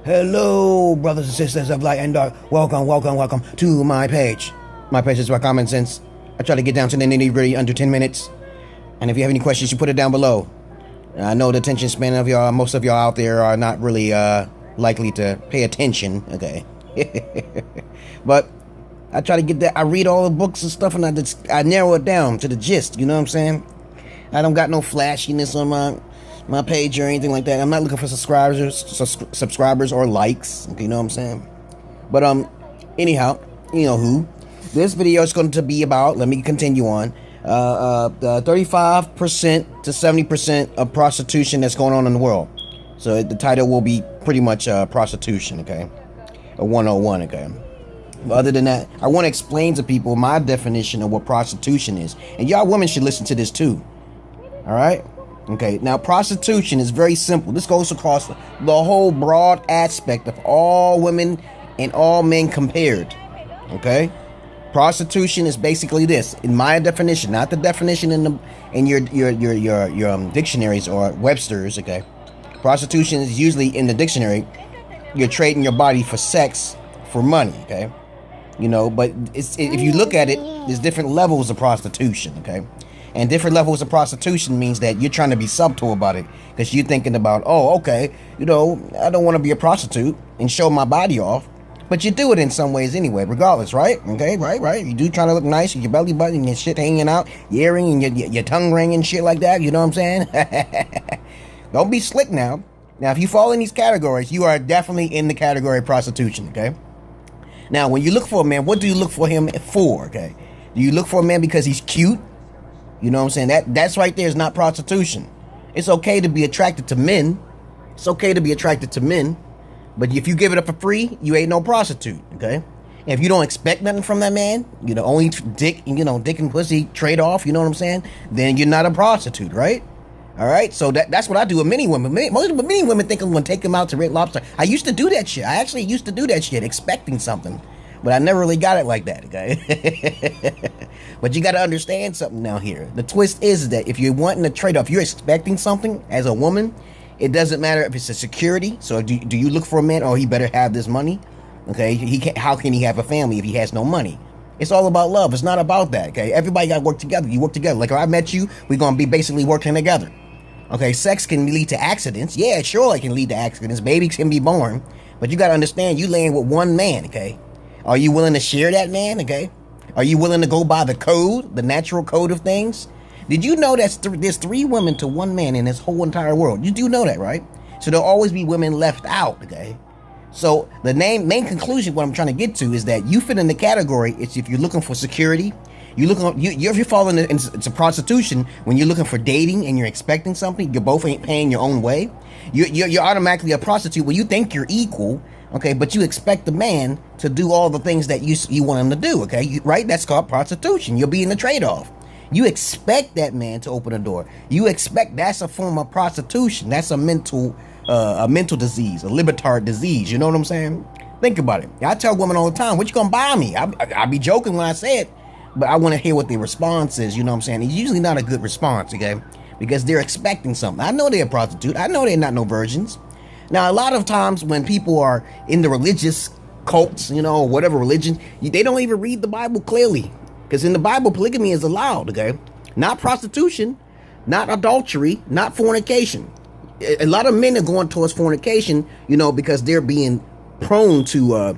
Hello, brothers and sisters of light and dark. Welcome to my page. My page is where common sense. I try to get down to the nitty-gritty under 10 minutes. And if you have any questions, you put it down below. I know the attention span of y'all, most of y'all out there are not really likely to pay attention, okay? But I try to get that. I read all the books and stuff, and I narrow it down to the gist, you know what I'm saying? I don't got no flashiness on my page or anything like that. I'm not looking for subscribers or likes, you know what I'm saying? But anyhow, you know who this video is going to be about. Let me continue on. 35% to 70% of prostitution that's going on in the world. So the title will be pretty much prostitution, okay? A 101, okay? But other than that, I want to explain to people my definition of what prostitution is. And y'all women should listen to this too. All right? Okay, now prostitution is very simple. This goes across the whole broad aspect of all women and all men compared. Okay? Prostitution is basically this, in my definition, not the definition in your dictionaries or Webster's, okay? Prostitution is usually in the dictionary, you're trading your body for sex, for money, okay? You know, but if you look at it, there's different levels of prostitution, okay? And different levels of prostitution means that you're trying to be subtle about it, because you're thinking about, oh, okay, you know, I don't want to be a prostitute and show my body off, but you do it in some ways anyway, regardless, right? Okay, right. You do trying to look nice, with your belly button and your shit hanging out, your earring and your tongue ring and shit like that, you know what I'm saying? Don't be slick now. Now, if you fall in these categories, you are definitely in the category of prostitution, okay? Now, when you look for a man, what do you look for him for, okay? Do you look for a man because he's cute? You know what I'm saying? That's right there is not prostitution. It's okay to be attracted to men. It's okay to be attracted to men. But if you give it up for free, you ain't no prostitute, okay? And if you don't expect nothing from that man, you know, only dick and pussy trade off, you know what I'm saying? Then you're not a prostitute, right? All right? So that's what I do with many women. Many women think I'm going to take them out to Red Lobster. I used to do that shit. I actually used to do that shit, expecting something. But I never really got it like that, okay? But you got to understand something now here. The twist is that if you're wanting a trade-off, you're expecting something as a woman, it doesn't matter if it's a security. So do you look for a man, oh, he better have this money? Okay, how can he have a family if he has no money? It's all about love. It's not about that, okay? Everybody got to work together. You work together. Like if I met you, we're going to be basically working together. Okay, sex can lead to accidents. Yeah, sure, it can lead to accidents. Babies can be born. But you got to understand, you laying with one man, okay? Are you willing to share that man, okay? Are you willing to go by the code, the natural code of things? Did you know that there's 3 women to 1 man in this whole entire world? You do know that, right? So there'll always be women left out, okay? So the main conclusion, what I'm trying to get to, is that you fit in the category. It's if you're looking for security, if you fall into prostitution when you're looking for dating and you're expecting something, you're both ain't paying your own way. You're automatically a prostitute when you think you're equal. Okay, but you expect the man to do all the things that you want him to do, okay? Right? That's called prostitution. You're being the trade-off. You expect that man to open a door. You expect that's a form of prostitution. That's a mental disease, a libetard disease. You know what I'm saying? Think about it. I tell women all the time, what you gonna buy me? I be joking when I say it, but I want to hear what the response is. You know what I'm saying? It's usually not a good response, okay? Because they're expecting something. I know they're a prostitute. I know they're not no virgins. Now, a lot of times when people are in the religious cults, you know, or whatever religion, they don't even read the Bible clearly. Because in the Bible, polygamy is allowed, okay? Not prostitution, not adultery, not fornication. A lot of men are going towards fornication, you know, because they're being prone to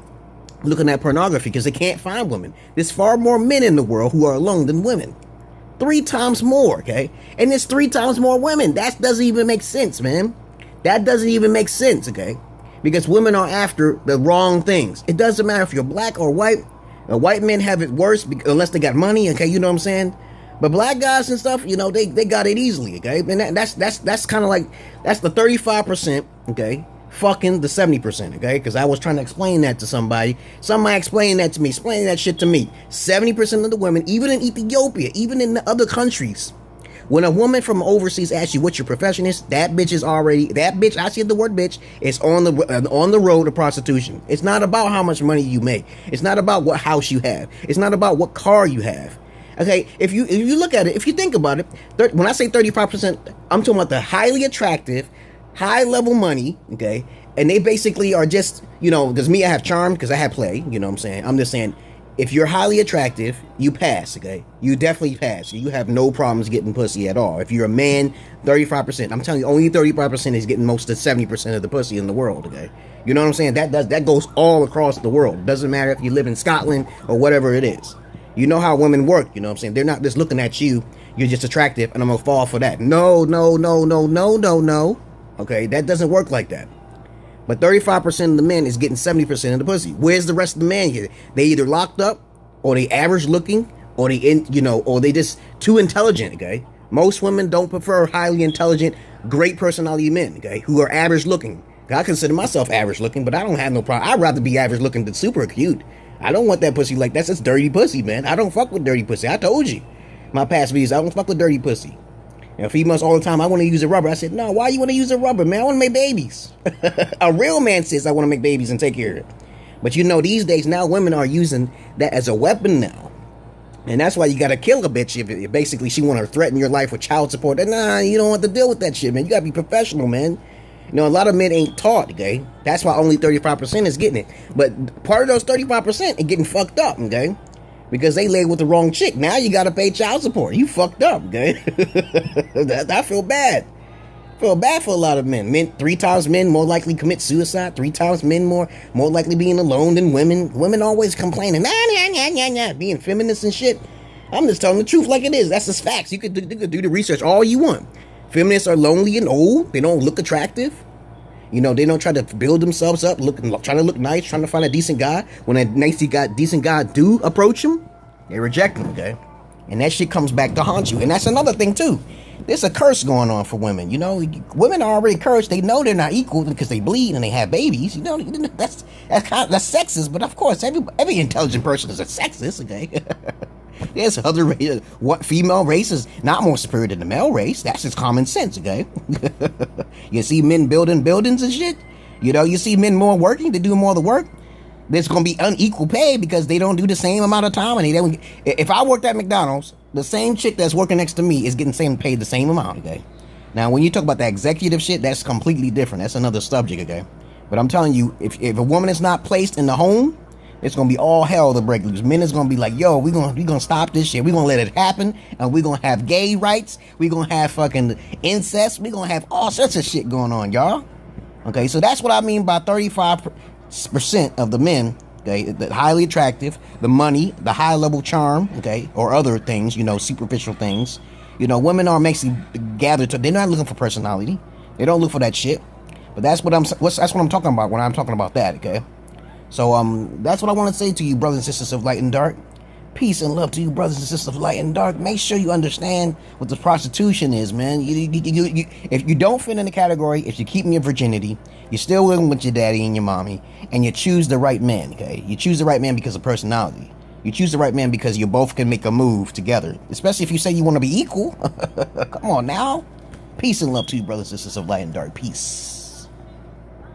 looking at pornography because they can't find women. There's far more men in the world who are alone than women. 3 times more, okay? And there's 3 times more women. That doesn't even make sense, man. That doesn't even make sense, okay? Because women are after the wrong things. It doesn't matter if you're black or white. White men have it worse unless they got money, okay? You know what I'm saying? But black guys and stuff, you know, they got it easily, okay? And that's kind of like, that's the 35%, okay? Fucking the 70%, okay? Because I was trying to explain that to somebody. Somebody explained that to me, explaining that shit to me. 70% of the women, even in Ethiopia, even in the other countries, when a woman from overseas asks you what your profession is, that bitch, I said the word bitch, is on the road to prostitution. It's not about how much money you make. It's not about what house you have. It's not about what car you have. Okay, if you look at it, if you think about it, when I say 35%, I'm talking about the highly attractive, high level money, okay, And they basically are just, you know, because me, I have charm because I have play, you know what I'm saying? I'm just saying, if you're highly attractive, you pass, okay? You definitely pass. You have no problems getting pussy at all. If you're a man, 35%. I'm telling you, only 35% is getting most of 70% of the pussy in the world, okay? You know what I'm saying? That goes all across the world. It doesn't matter if you live in Scotland or whatever it is. You know how women work, you know what I'm saying? They're not just looking at you, you're just attractive, and I'm gonna fall for that. No. Okay, that doesn't work like that. But 35% of the men is getting 70% of the pussy. Where's the rest of the man here? They either locked up, or they average looking, or or they just too intelligent, okay? Most women don't prefer highly intelligent, great personality men, okay, who are average looking. I consider myself average looking, but I don't have no problem. I'd rather be average looking than super cute. I don't want that pussy like that. That's dirty pussy, man. I don't fuck with dirty pussy. I told you. My past videos, I don't fuck with dirty pussy. You know, females all the time, I want to use a rubber. I said, no, why you want to use a rubber, man? I want to make babies. A real man says I want to make babies and take care of it. But you know, these days now women are using that as a weapon now. And that's why you got to kill a bitch if basically she want to threaten your life with child support. And nah, you don't want to deal with that shit, man. You got to be professional, man. You know, a lot of men ain't taught, okay? That's why only 35% is getting it. But part of those 35% are getting fucked up, okay? Because they laid with the wrong chick. Now you got to pay child support. You fucked up, okay? I feel bad. I feel bad for a lot of men. 3 times men more likely commit suicide. 3 times men more likely being alone than women. Women always complaining, being feminists and shit. I'm just telling the truth like it is. That's just facts. You could do the research all you want. Feminists are lonely and old. They don't look attractive. You know, they don't try to build themselves up, trying to look nice, trying to find a decent guy. When a decent guy do approach them, they reject him, okay? And that shit comes back to haunt you. And that's another thing, too. There's a curse going on for women. You know, women are already cursed. They know they're not equal because they bleed and they have babies. You know, that's sexist. But, of course, every intelligent person is a sexist, okay? There's other races. What female race is not more superior than the male race? That's just common sense, okay? You see men building buildings and shit. You know, you see men more working, they do more of the work. There's going to be unequal pay because they don't do the same amount of time. And they don't. If I worked at McDonald's, the same chick that's working next to me is getting paid the same amount, okay? Now, when you talk about that executive shit, that's completely different. That's another subject, okay? But I'm telling you, if a woman is not placed in the home, it's going to be all hell to break loose. Men is going to be like, yo, we're going to stop this shit. We're going to let it happen. And we're going to have gay rights. We're going to have fucking incest. We're going to have all sorts of shit going on, y'all. Okay, so that's what I mean by 35% of the men, okay, the highly attractive, the money, the high level charm, okay, or other things, you know, superficial things. You know, women are basically gathered to, they're not looking for personality. They don't look for that shit. But that's what I'm talking about when I'm talking about that, okay? So, that's what I want to say to you, brothers and sisters of light and dark. Peace and love to you, brothers and sisters of light and dark. Make sure you understand what the prostitution is, man. If you don't fit in the category, if you keep your virginity, you're still living with your daddy and your mommy, and you choose the right man, okay? You choose the right man because of personality. You choose the right man because you both can make a move together. Especially if you say you want to be equal. Come on now. Peace and love to you, brothers and sisters of light and dark. Peace.